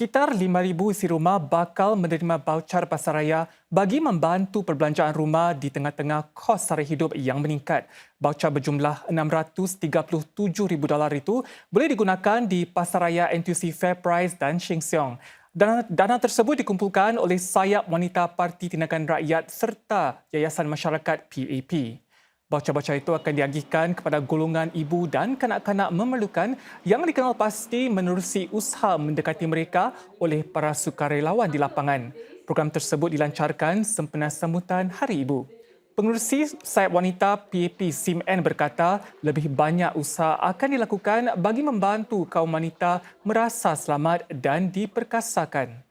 Sekitar 5,000 isi rumah bakal menerima baucar pasaraya bagi membantu perbelanjaan rumah di tengah-tengah kos sara hidup yang meningkat. Baucar berjumlah $637,000 itu boleh digunakan di pasaraya NTUC FairPrice dan Sheng Siong. Dana tersebut dikumpulkan oleh Sayap Wanita Parti Tindakan Rakyat serta Yayasan Masyarakat PAP. Baucar-baucar itu akan diagihkan kepada golongan ibu dan kanak-kanak memerlukan yang dikenal pasti menerusi usaha mendekati mereka oleh para sukarelawan di lapangan. Program tersebut dilancarkan sempena sambutan Hari Ibu. Pengerusi Sayap Wanita PAP SIMN berkata lebih banyak usaha akan dilakukan bagi membantu kaum wanita merasa selamat dan diperkasakan.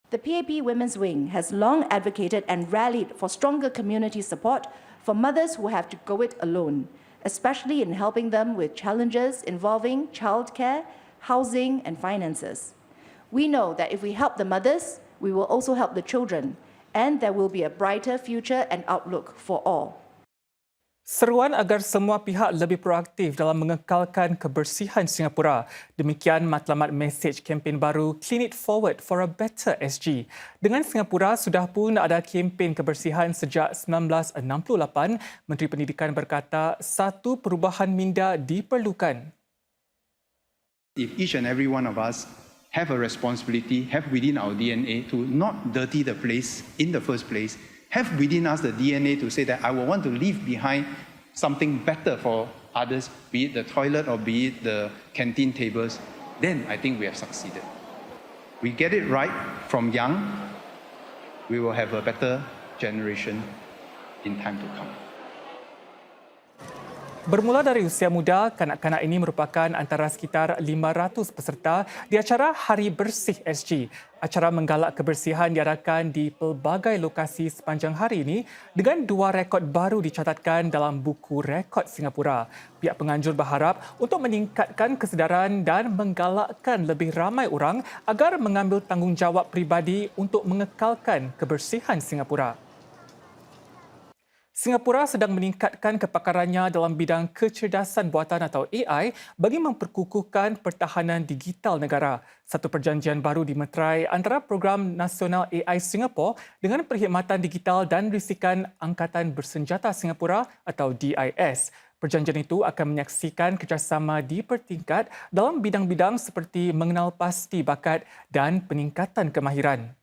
The PAP Women's Wing has long advocated and rallied for stronger community support for mothers who have to go it alone, especially in helping them with challenges involving childcare, housing, and finances. We know that if we help the mothers, we will also help the children, and there will be a brighter future and outlook for all. Seruan agar semua pihak lebih proaktif dalam mengekalkan kebersihan Singapura. Demikian matlamat mesej kempen baru Clean It Forward for a Better SG. Dengan Singapura sudah pun ada kempen kebersihan sejak 1968, Menteri Pendidikan berkata satu perubahan minda diperlukan. If each and every one of us have a responsibility, have within our DNA to not dirty the place in the first place, have within us the DNA to say that I will want to leave behind something better for others, be it the toilet or be it the canteen tables, then I think we have succeeded. We get it right from young, we will have a better generation in time to come. Bermula dari usia muda, kanak-kanak ini merupakan antara sekitar 500 peserta di acara Hari Bersih SG. Acara menggalak kebersihan diadakan di pelbagai lokasi sepanjang hari ini dengan 2 rekod baru dicatatkan dalam buku rekod Singapura. Pihak penganjur berharap untuk meningkatkan kesedaran dan menggalakkan lebih ramai orang agar mengambil tanggungjawab peribadi untuk mengekalkan kebersihan Singapura. Singapura sedang meningkatkan kepakarannya dalam bidang kecerdasan buatan atau AI bagi memperkukuhkan pertahanan digital negara. Satu perjanjian baru dimeterai antara Program Nasional AI Singapura dengan Perkhidmatan Digital dan Risikan Angkatan Bersenjata Singapura atau DIS. Perjanjian itu akan menyaksikan kerjasama dipertingkat dalam bidang-bidang seperti mengenal pasti bakat dan peningkatan kemahiran.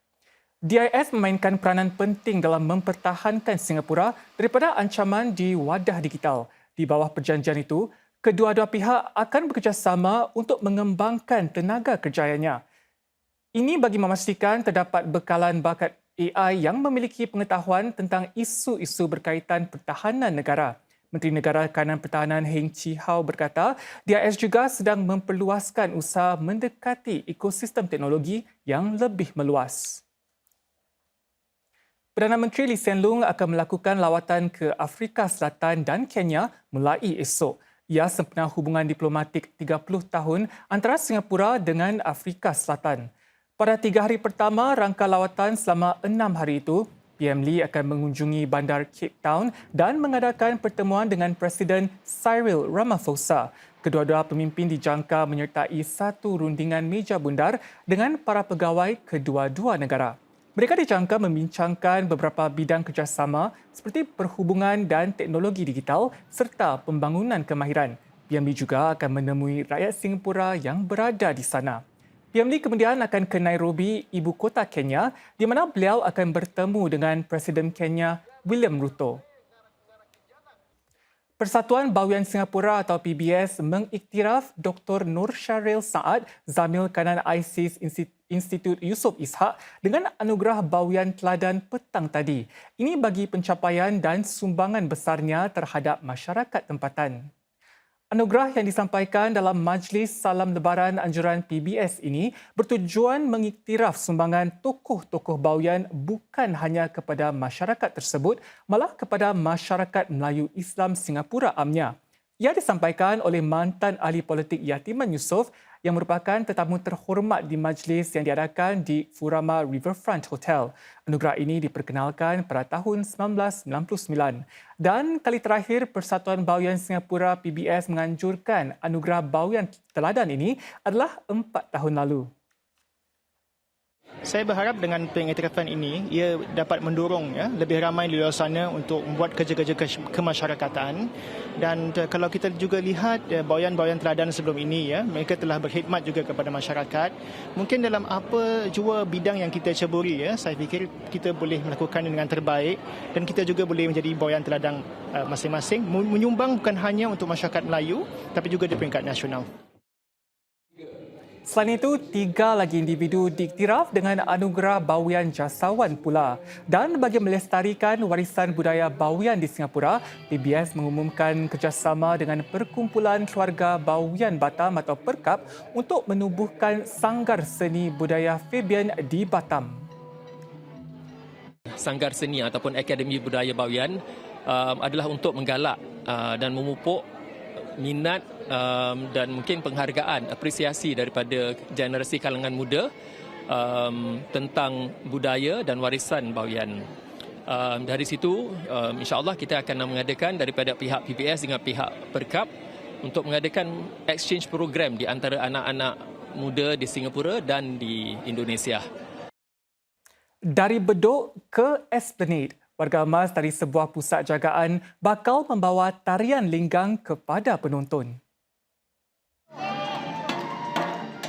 DIS memainkan peranan penting dalam mempertahankan Singapura daripada ancaman di wadah digital. Di bawah perjanjian itu, kedua-dua pihak akan bekerjasama untuk mengembangkan tenaga kerjayanya. Ini bagi memastikan terdapat bekalan bakat AI yang memiliki pengetahuan tentang isu-isu berkaitan pertahanan negara. Menteri Negara Kanan Pertahanan Heng Chee How berkata, DIS juga sedang memperluaskan usaha mendekati ekosistem teknologi yang lebih meluas. Perdana Menteri Lee Hsien Loong akan melakukan lawatan ke Afrika Selatan dan Kenya mulai esok. Ia sempena hubungan diplomatik 30 tahun antara Singapura dengan Afrika Selatan. Pada 3 hari pertama rangka lawatan selama 6 hari itu, PM Lee akan mengunjungi bandar Cape Town dan mengadakan pertemuan dengan Presiden Cyril Ramaphosa. Kedua-dua pemimpin dijangka menyertai satu rundingan meja bundar dengan para pegawai kedua-dua negara. Mereka dijangka membincangkan beberapa bidang kerjasama seperti perhubungan dan teknologi digital serta pembangunan kemahiran. PM Lee juga akan menemui rakyat Singapura yang berada di sana. PM Lee kemudian akan ke Nairobi, ibu kota Kenya, di mana beliau akan bertemu dengan Presiden Kenya William Ruto. Persatuan Bahawian Singapura atau PBS mengiktiraf Dr. Nur Syaril Saad, Zamil Kanan ISIS Institut Yusof Ishak dengan anugerah Bahawian Teladan petang tadi. Ini bagi pencapaian dan sumbangan besarnya terhadap masyarakat tempatan. Anugerah yang disampaikan dalam Majlis Salam Lebaran Anjuran PBS ini bertujuan mengiktiraf sumbangan tokoh-tokoh Bahawian bukan hanya kepada masyarakat tersebut, malah kepada masyarakat Melayu Islam Singapura amnya. Ia disampaikan oleh mantan ahli politik Yatiman Yusof yang merupakan tetamu terhormat di majlis yang diadakan di Furama Riverfront Hotel. Anugerah ini diperkenalkan pada tahun 1999. Dan kali terakhir, Persatuan Bawian Singapura PBS menganjurkan anugerah bawian teladan ini adalah 4 tahun lalu. Saya berharap dengan pengiktirafan ini, ia dapat mendorong lebih ramai di luar sana untuk membuat kerja-kerja kemasyarakatan. Dan kalau kita juga lihat bawian-bawian teladan sebelum ini, mereka telah berkhidmat juga kepada masyarakat. Mungkin dalam apa jua bidang yang kita ceburi, saya fikir kita boleh melakukan dengan terbaik dan kita juga boleh menjadi bawian teladan masing-masing, menyumbang bukan hanya untuk masyarakat Melayu tapi juga di peringkat nasional. Selain itu, 3 lagi individu diiktiraf dengan anugerah bawian jasawan pula. Dan bagi melestarikan warisan budaya bawian di Singapura, PBS mengumumkan kerjasama dengan Perkumpulan Keluarga Bawian Batam atau PERKAB untuk menubuhkan Sanggar Seni Budaya Fabian di Batam. Sanggar Seni ataupun Akademi Budaya Bawian adalah untuk menggalak dan memupuk minat dan mungkin penghargaan, apresiasi daripada generasi kalangan muda tentang budaya dan warisan bawian. Dari situ, insya-Allah kita akan mengadakan daripada pihak PBS dengan pihak PERKAB untuk mengadakan exchange program di antara anak-anak muda di Singapura dan di Indonesia. Dari Bedok ke Esplanade, warga emas dari sebuah pusat jagaan bakal membawa tarian linggang kepada penonton.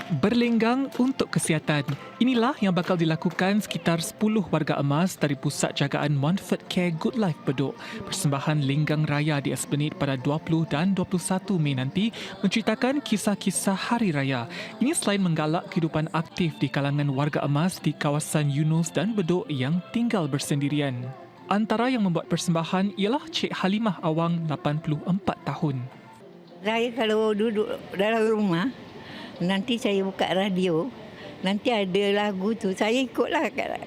Berlenggang untuk kesihatan. Inilah yang bakal dilakukan sekitar 10 warga emas dari pusat jagaan Montfort Care Good Life Bedok. Persembahan linggang raya di Esplanade pada 20 dan 21 Mei nanti menceritakan kisah-kisah hari raya. Ini selain menggalak kehidupan aktif di kalangan warga emas di kawasan Eunos dan Bedok yang tinggal bersendirian. Antara yang membuat persembahan ialah Cik Halimah Awang, 84 tahun. Saya kalau duduk dalam rumah, nanti saya buka radio, nanti ada lagu tu, saya ikutlah kat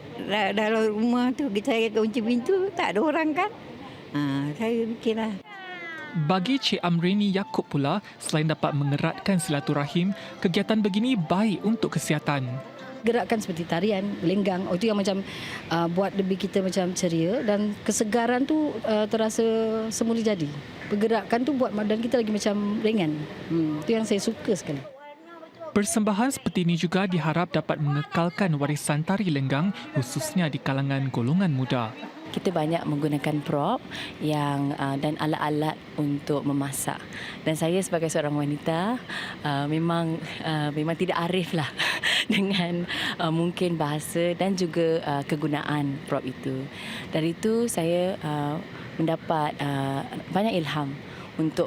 dalam rumah tu, saya kunci pintu, tak ada orang kan. Saya fikirlah. Bagi Cik Amrini Yaakob pula, selain dapat mengeratkan silaturahim, kegiatan begini baik untuk kesihatan. Gerakan seperti tarian, lenggang, itu yang macam buat lebih kita macam ceria dan kesegaran tu terasa semula jadi. Pergerakan tu buat badan kita lagi macam ringan. Itu yang saya suka sekali. Persembahan seperti ini juga diharap dapat mengekalkan warisan tari lenggang khususnya di kalangan golongan muda. Kita banyak menggunakan prop yang dan alat-alat untuk memasak. Dan saya sebagai seorang wanita memang tidak arif lah dengan mungkin bahasa dan juga kegunaan prop itu. Dari itu saya mendapat banyak ilham untuk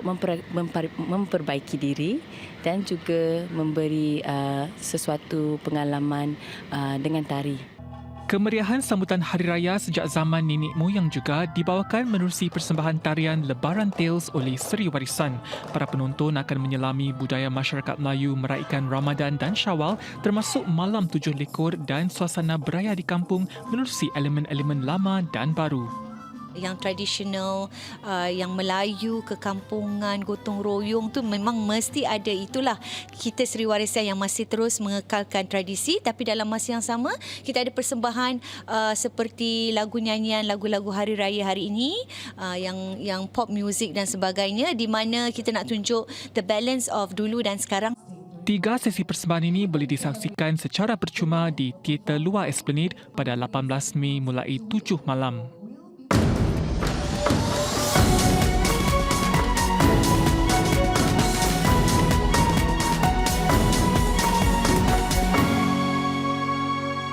memperbaiki diri dan juga memberi sesuatu pengalaman dengan tari. Kemeriahan sambutan Hari Raya sejak zaman nenek moyang juga dibawakan menerusi persembahan tarian Lebaran Tales oleh Seri Warisan. Para penonton akan menyelami budaya masyarakat Melayu meraihkan Ramadan dan Syawal termasuk malam 7 lekor dan suasana beraya di kampung menerusi elemen-elemen lama dan baru. Yang tradisional, yang Melayu, kekampungan, gotong royong tu memang mesti ada. Itulah kita Seri Warisan yang masih terus mengekalkan tradisi, tapi dalam masa yang sama kita ada persembahan seperti lagu nyanyian, lagu-lagu hari raya hari ini, yang pop music dan sebagainya, di mana kita nak tunjuk the balance of dulu dan sekarang. 3 sesi persembahan ini boleh disaksikan secara percuma di Teater Luar Esplanade pada 18 Mei mulai 7 malam.